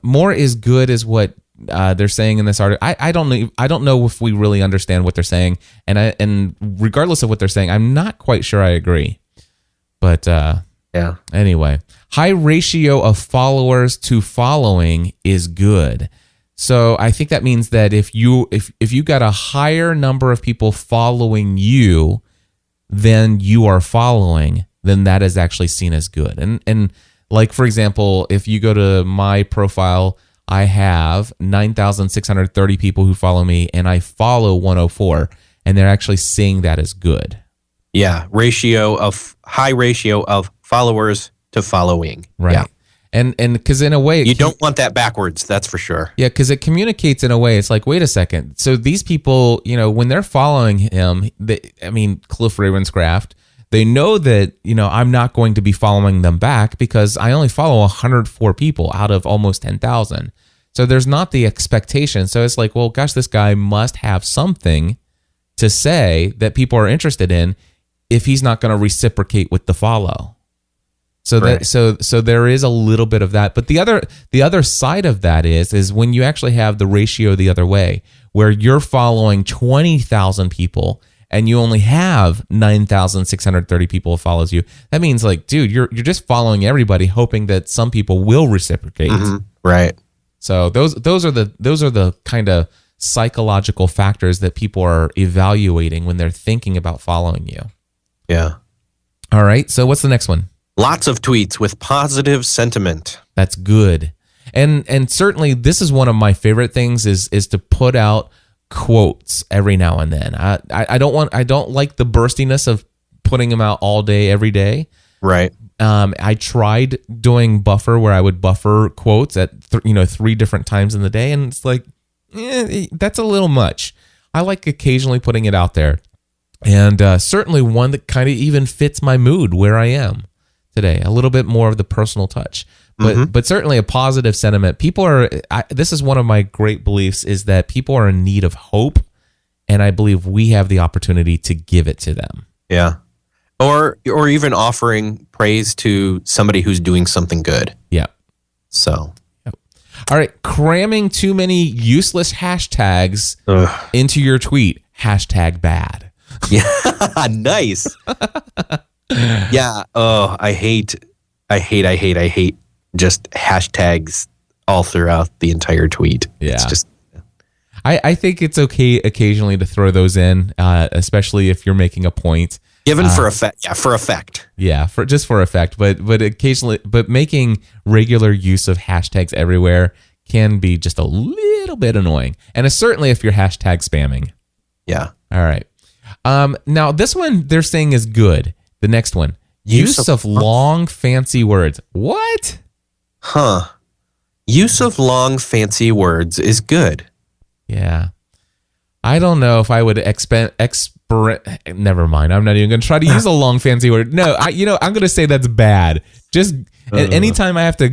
more is good is what they're saying in this article. I don't know if we really understand what they're saying, and regardless of what they're saying, I'm not quite sure I agree. But yeah. Anyway, high ratio of followers to following is good. So I think that means that if you got a higher number of people following you than you are following, then that is actually seen as good. And like, for example, if you go to my profile, I have 9,630 people who follow me, and I follow 104, and they're actually seeing that as good. Yeah, high ratio of followers to following. Right. Yeah. And because in a way, you don't want that backwards. That's for sure. Yeah, because it communicates in a way. It's like, wait a second. So these people, when they're following him, Cliff Ravenscraft, they know that I'm not going to be following them back because I only follow 104 people out of almost 10,000. So there's not the expectation. So it's like, well, gosh, this guy must have something to say that people are interested in, if he's not going to reciprocate with the follow. So right. that so there is a little bit of that. But the other side of that is when you actually have the ratio the other way, where you're following 20,000 people and you only have 9,630 people who follows you. That means, like, dude, you're just following everybody, hoping that some people will reciprocate. Mm-hmm. Right. So those are the kind of psychological factors that people are evaluating when they're thinking about following you. Yeah. All right. So what's the next one? Lots of tweets with positive sentiment. That's good. And certainly this is one of my favorite things is to put out quotes every now and then. I don't like the burstiness of putting them out all day, every day. Right. I tried doing buffer where I would buffer quotes at 3 different times in the day, and it's like, that's a little much. I like occasionally putting it out there. And certainly one that kind of even fits my mood where I am today. A little bit more of the personal touch, but certainly a positive sentiment. This is one of my great beliefs, is that people are in need of hope, and I believe we have the opportunity to give it to them. Yeah, or even offering praise to somebody who's doing something good. Yeah. So. All right, cramming too many useless hashtags into your tweet. #bad. Yeah, nice. Yeah. Oh, I hate just hashtags all throughout the entire tweet. Yeah. It's just. I think it's okay occasionally to throw those in, especially if you're making a point. Given for effect. Yeah, for effect. Yeah, for effect. But occasionally, making regular use of hashtags everywhere can be just a little bit annoying. And it's certainly if you're hashtag spamming. Yeah. All right. Now this one they're saying is good. The next one, use of long fancy words. What? Huh. Use of long fancy words is good. Yeah. I don't know if I would never mind. I'm not even going to try to use a long fancy word. No, I'm going to say that's bad. Just anytime I have to,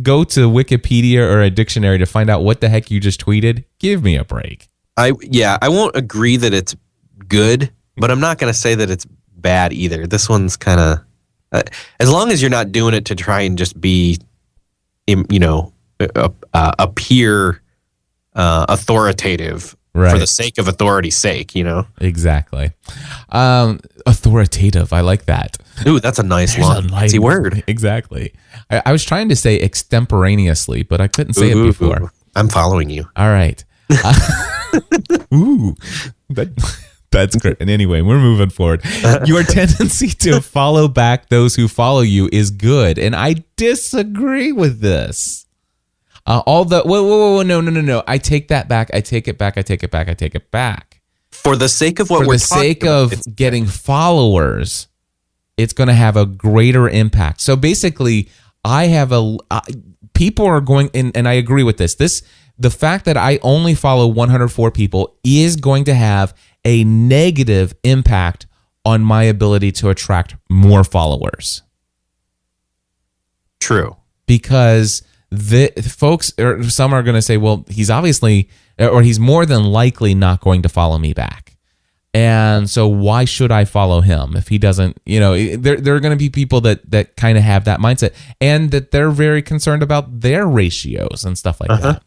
go to Wikipedia or a dictionary to find out what the heck you just tweeted, give me a break. I won't agree that it's good, but I'm not going to say that it's bad either. This one's kind of, as long as you're not doing it to try and just be, appear authoritative. Right. For the sake of authority's sake, Exactly. Authoritative. I like that. Ooh, that's a nice long fancy word. Exactly. I was trying to say extemporaneously, but I couldn't say it before. Ooh. I'm following you. All right. Ooh, that's great. And anyway, we're moving forward. Your tendency to follow back those who follow you is good, and I disagree with this. Whoa, no. I take that back. I take it back. For the sake of what for we're the sake talking about, of getting followers, it's going to have a greater impact. So basically, people are going, and I agree with this. The fact that I only follow 104 people is going to have a negative impact on my ability to attract more followers. True. Because the folks, or some are going to say, well, he's obviously, or he's more than likely not going to follow me back. And so why should I follow him if he doesn't, there are going to be people that kind of have that mindset, and that they're very concerned about their ratios and stuff like that.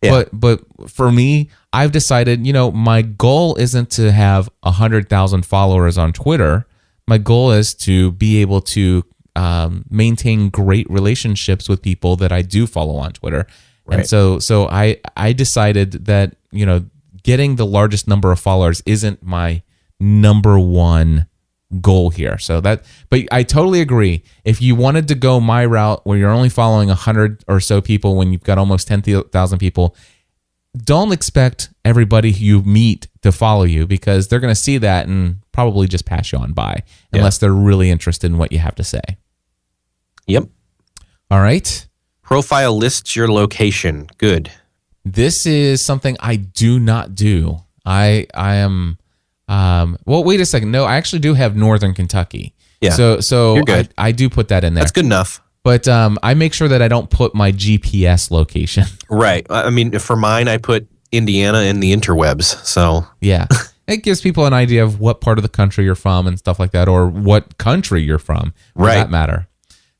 Yeah. But for me, I've decided, my goal isn't to have 100,000 followers on Twitter. My goal is to be able to maintain great relationships with people that I do follow on Twitter. Right. And so I decided that, getting the largest number of followers isn't my number one goal here. But I totally agree. If you wanted to go my route where you're only following 100 or so people when you've got almost 10,000 people, don't expect everybody you meet to follow you, because they're going to see that and probably just pass you on by unless they're really interested in what you have to say. Yep. All right. Profile lists your location. Good. This is something I do not do. I am, well, wait a second. No, I actually do have Northern Kentucky. Yeah. So you're good. I do put that in there. That's good enough. But I make sure that I don't put my GPS location. Right. I mean, for mine, I put Indiana in the interwebs. So yeah, it gives people an idea of what part of the country you're from and stuff like that, or what country you're from, for that matter.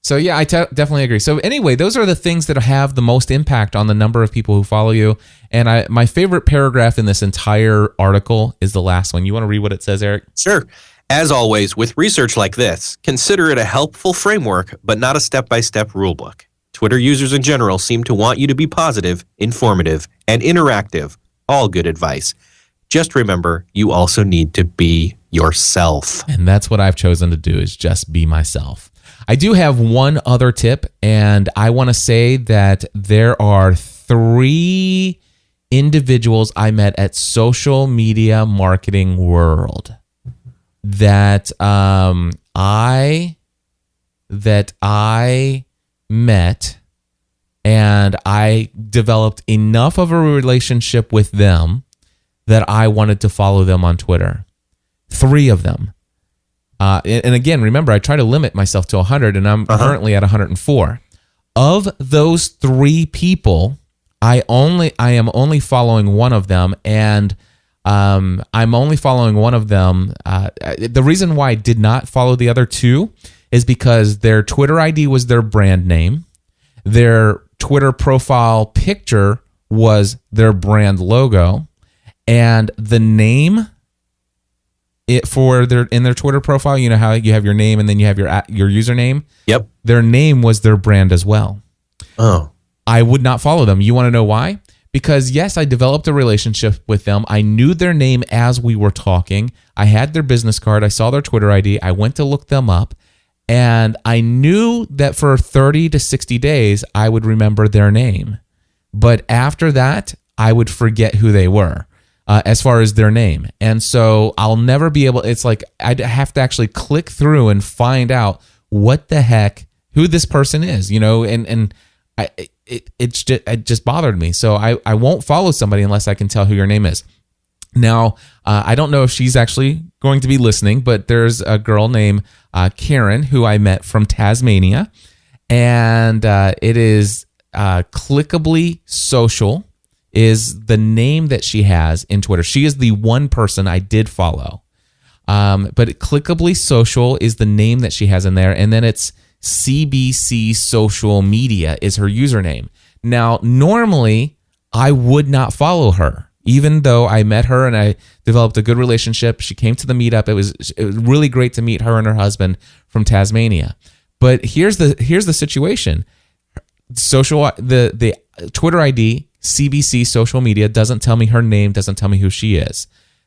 So yeah, I definitely agree. So anyway, those are the things that have the most impact on the number of people who follow you. And my favorite paragraph in this entire article is the last one. You want to read what it says, Eric? Sure. As always, with research like this, consider it a helpful framework, but not a step-by-step rulebook. Twitter users in general seem to want you to be positive, informative, and interactive. All good advice. Just remember, you also need to be yourself. And that's what I've chosen to do, is just be myself. I do have one other tip, and I want to say that there are 3 individuals I met at Social Media Marketing World that I met, and I developed enough of a relationship with them that I wanted to follow them on Twitter. 3 of them. And again, remember, I try to limit myself to 100, and I'm currently at 104. Of those 3 people, I am only following one of them, and I'm only following one of them. The reason why I did not follow the other 2 is because their Twitter ID was their brand name. Their Twitter profile picture was their brand logo, and the name in their Twitter profile, you know how you have your name and then you have your username? Yep. Their name was their brand as well. Oh. I would not follow them. You want to know why? Because yes, I developed a relationship with them. I knew their name as we were talking. I had their business card. I saw their Twitter ID. I went to look them up, and I knew that for 30 to 60 days, I would remember their name. But after that, I would forget who they were. As far as their name. And so I'll never be able, it's like I'd have to actually click through and find out what the heck, who this person is, and it just bothered me. So I won't follow somebody unless I can tell who your name is. Now, I don't know if she's actually going to be listening, but there's a girl named Karen who I met from Tasmania, and it is Clickably Social is the name that she has in Twitter. She is the one person I did follow. But Clickably Social is the name that she has in there. And then it's CBC Social Media is her username. Now, normally, I would not follow her, even though I met her and I developed a good relationship. She came to the meetup. It was really great to meet her and her husband from Tasmania. But here's the situation. The Twitter ID, CBC Social Media, doesn't tell me her name, doesn't tell me who she is.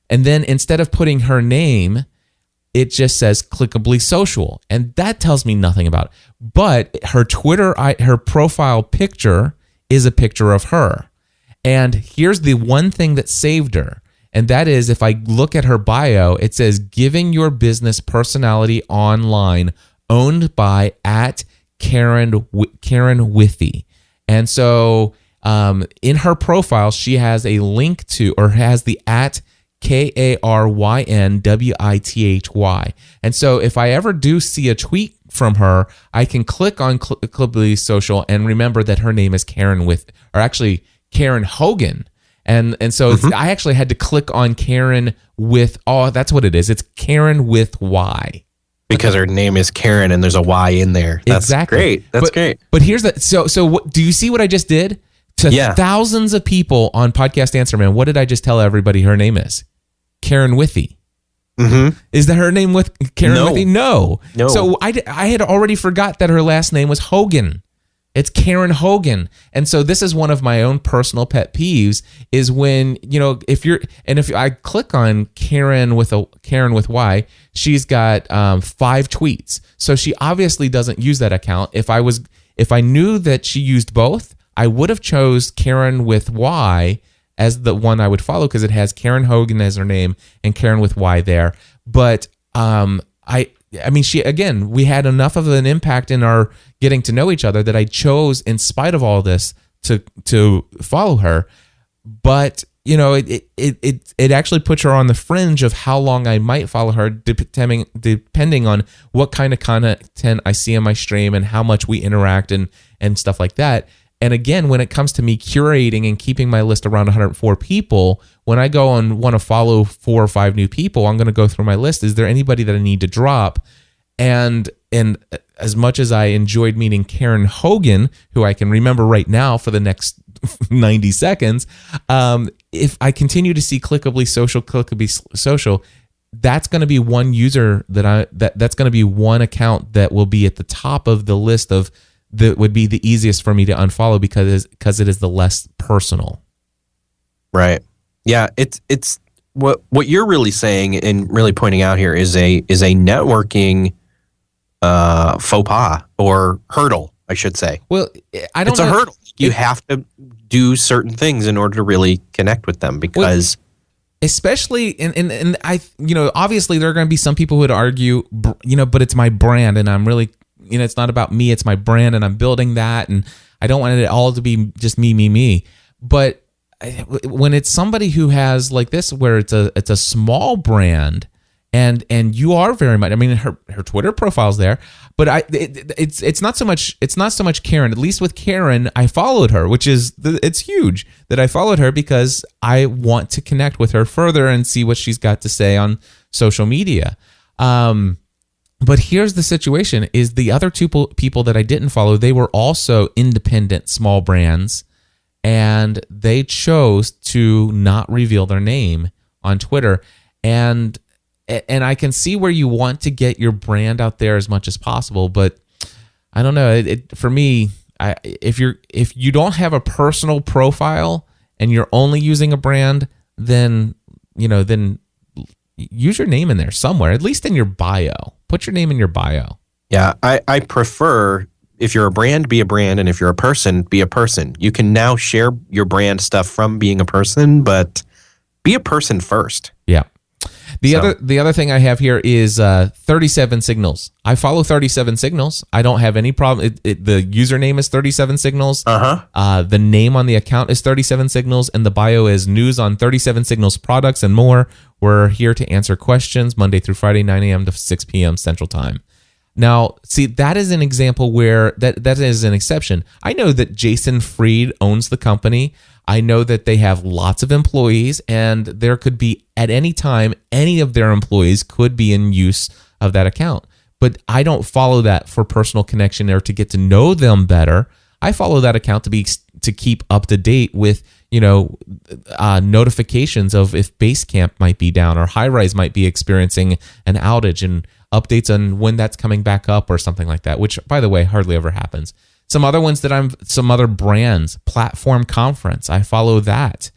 And then instead of putting her name, it just says Clickably Social. And that tells me nothing about it. But her her profile picture is a picture of her. And here's the one thing that saved her. And that is, if I look at her bio, it says giving your business personality online, owned by @Karen Withy. And so in her profile, she has a link to, or has the @KarynWithy. And so if I ever do see a tweet from her, I can click on Clippily Social and remember that her name is Karen Hogan. And so I actually had to click on Karen with, that's what it is. It's Karen with Y. Because her name is Karen and there's a Y in there. That's exactly great. That's great. But here's the, so what, do you see what I just did? To thousands of people on Podcast Answer Man, what did I just tell everybody her name is? Karen Withy. Mm-hmm. Is that her name with Karen Withy? No. So I had already forgot that her last name was Hogan. It's Karen Hogan. And so this is one of my own personal pet peeves is when, if I click on Karen with Y, she's got 5 tweets. So she obviously doesn't use that account. If I knew that she used both, I would have chose Karen with Y as the one I would follow because it has Karen Hogan as her name and Karen with Y there. But we had enough of an impact in our getting to know each other that I chose, in spite of all this, to follow her. But it actually puts her on the fringe of how long I might follow her, depending on what kind of content I see on my stream and how much we interact and stuff like that. And again, when it comes to me curating and keeping my list around 104 people, when I go and want to follow 4 or 5 new people, I'm going to go through my list. Is there anybody that I need to drop? And as much as I enjoyed meeting Karen Hogan, who I can remember right now for the next 90 seconds, if I continue to see Clickably Social, that's going to be one user that's going to be one account that will be at the top of the list of that would be the easiest for me to unfollow because it is the less personal. Right. Yeah. It's what you're really saying and really pointing out here is a networking faux pas or hurdle, I should say. Well, I don't. It's a hurdle. You have to do certain things in order to really connect with them because. Especially, and I, obviously there are going to be some people who would argue, but it's my brand and I'm really. It's not about me, it's my brand and I'm building that and I don't want it all to be just me. But when it's somebody who has like this, where it's a small brand and you are very much, her Twitter profile's there, but it's not so much Karen. At least with Karen, I followed her, which is, it's huge that I followed her because I want to connect with her further and see what she's got to say on social media. But here's the situation, is the other 2 people that I didn't follow, they were also independent small brands, and they chose to not reveal their name on Twitter. And I can see where you want to get your brand out there as much as possible, but I don't know. For me, if you don't have a personal profile and you're only using a brand, then use your name in there somewhere, at least in your bio. Put your name in your bio. Yeah, I prefer, if you're a brand, be a brand, and if you're a person, be a person. You can now share your brand stuff from being a person, but be a person first. Yeah. The other thing I have here is 37 Signals. I follow 37 Signals. I don't have any problem. The username is 37 Signals. The name on the account is 37 Signals, and the bio is news on 37 Signals products and more. We're here to answer questions Monday through Friday, 9 a.m. to 6 p.m. Central Time. Now, see, that is an example where that is an exception. I know that Jason Fried owns the company. I know that they have lots of employees, and there could be, at any time, any of their employees could be in use of that account. But I don't follow that for personal connection or to get to know them better. I follow that account to keep up to date with, notifications of if Basecamp might be down or Highrise might be experiencing an outage and updates on when that's coming back up or something like that, which, by the way, hardly ever happens. Some other ones some other brands, Platform Conference, I follow that.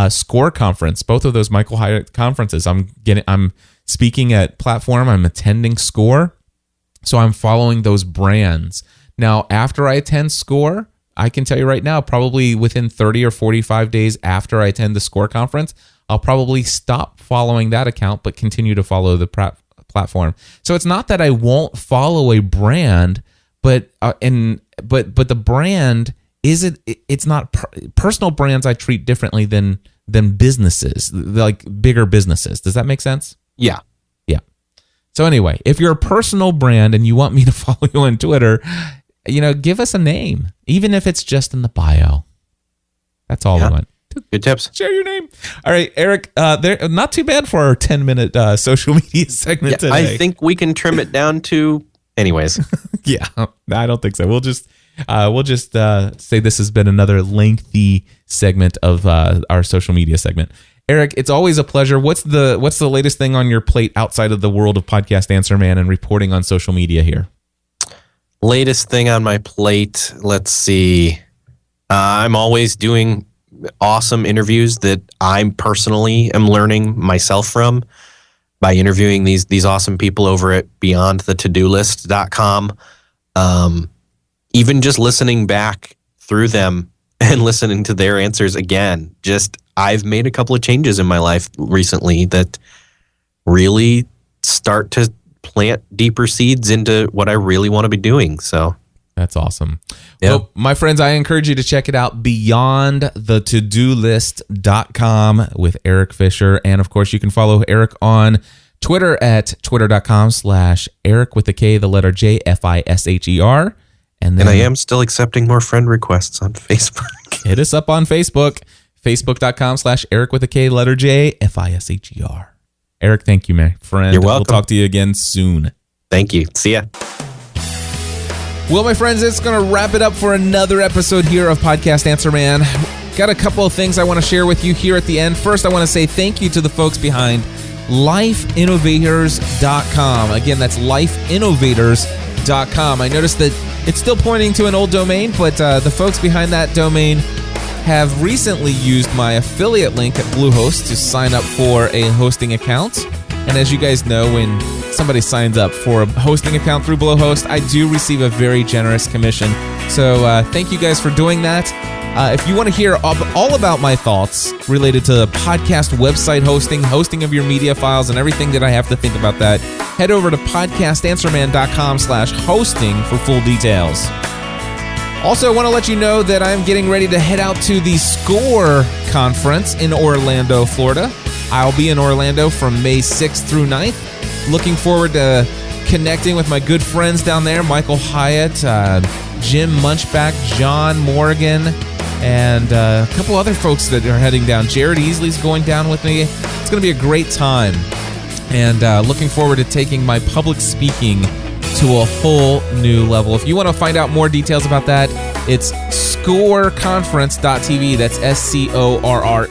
Score Conference, both of those Michael Hyatt conferences. I'm speaking at Platform, I'm attending Score, so I'm following those brands. Now, after I attend Score, I can tell you right now, probably within 30 or 45 days after I attend the Score Conference, I'll probably stop following that account, but continue to follow the platform. So it's not that I won't follow a brand, but the brand it's not personal brands. I treat differently than businesses, like bigger businesses. Does that make sense? Yeah. So anyway, if you're a personal brand and you want me to follow you on Twitter, give us a name, even if it's just in the bio. That's all I want. Good tips. Share your name. All right, Eric, they're not too bad for our 10-minute social media segment today. I think we can trim it down to anyways. Yeah, I don't think so. We'll just say this has been another lengthy segment of our social media segment. Eric, it's always a pleasure. What's the latest thing on your plate outside of the world of Podcast Answer Man and reporting on social media here? Latest thing on my plate. Let's see. I'm always doing awesome interviews that I personally am learning myself from by interviewing these awesome people over at beyondthetodolist.com. Even just listening back through them and listening to their answers again, I've made a couple of changes in my life recently that really start to plant deeper seeds into what I really want to be doing. So that's awesome. Yeah. Well, my friends, I encourage you to check it out, beyondthetodolist.com with Eric Fisher. And of course, you can follow Eric on Twitter at twitter.com/Eric with the K, the letter J, Fisher. And I am still accepting more friend requests on Facebook. Hit us up on Facebook, facebook.com/Eric with a K, letter J, Fisher. Eric, thank you, my friend. You're welcome. We'll talk to you again soon. Thank you. See ya. Well, my friends, it's going to wrap it up for another episode here of Podcast Answer Man. Got a couple of things I want to share with you here at the end. First, I want to say thank you to the folks behind lifeinnovators.com. Again, that's lifeinnovators.com. I noticed that it's still pointing to an old domain, but the folks behind that domain have recently used my affiliate link at Bluehost to sign up for a hosting account. And as you guys know, when somebody signs up for a hosting account through Bluehost, I do receive a very generous commission. So thank you guys for doing that. If you want to hear all about my thoughts related to podcast website hosting of your media files, and everything that I have to think about that, head over to podcastanswerman.com/hosting for full details. Also, I want to let you know that I'm getting ready to head out to the SCORE conference in Orlando, Florida. I'll be in Orlando from May 6th through 9th. Looking forward to connecting with my good friends down there, Michael Hyatt, Jim Munchback, John Morgan, and a couple other folks that are heading down. Jared Easley's going down with me. It's going to be a great time. And looking forward to taking my public speaking to a whole new level. If you want to find out more details about that, it's scoreconference.tv. That's SCORRE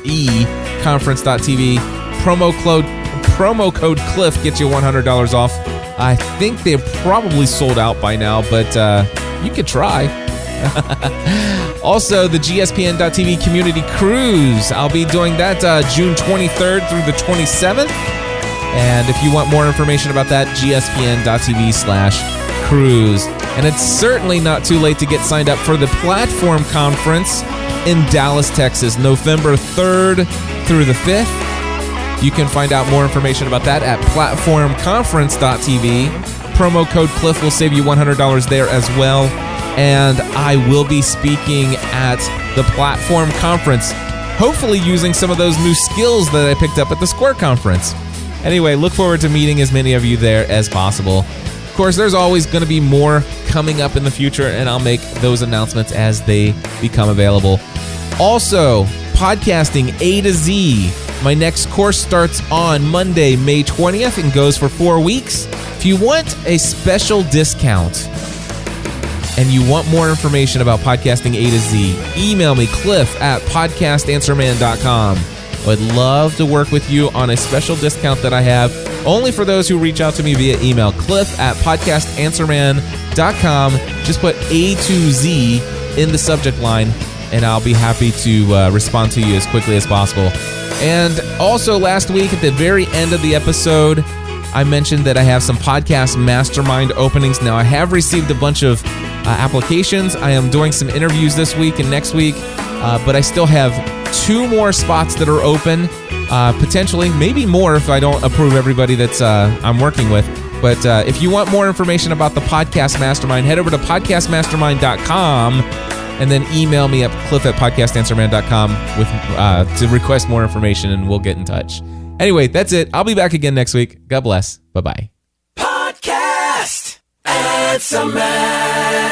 conference.tv. Promo code Cliff gets you $100 off. I think they're probably sold out by now, but you could try. Also, the GSPN.TV Community Cruise. I'll be doing that June 23rd through the 27th. And if you want more information about that, gspn.tv/cruise. And it's certainly not too late to get signed up for the Platform Conference in Dallas, Texas, November 3rd through the 5th. You can find out more information about that at platformconference.tv. Promo code Cliff will save you $100 there as well. And I will be speaking at the Platform Conference, hopefully using some of those new skills that I picked up at the SCORE conference. Anyway, look forward to meeting as many of you there as possible. Of course, there's always going to be more coming up in the future, and I'll make those announcements as they become available. Also, podcasting A to Z. My next course starts on Monday, May 20th, and goes for 4 weeks. If you want a special discount and you want more information about podcasting A to Z, email me, cliff@podcastanswerman.com. I would love to work with you on a special discount that I have only for those who reach out to me via email, cliff@podcastanswerman.com. Just put A to Z in the subject line, and I'll be happy to respond to you as quickly as possible. And also last week at the very end of the episode, I mentioned that I have some podcast mastermind openings. Now, I have received a bunch of applications. I am doing some interviews this week and next week, but I still have 2 more spots that are open, potentially, maybe more if I don't approve everybody that's I'm working with. But if you want more information about the Podcast Mastermind, head over to podcastmastermind.com and then email me at cliff@podcastanswerman.com with to request more information, and we'll get in touch. Anyway, that's it. I'll be back again next week. God bless. Bye-bye. Podcast Answer Man.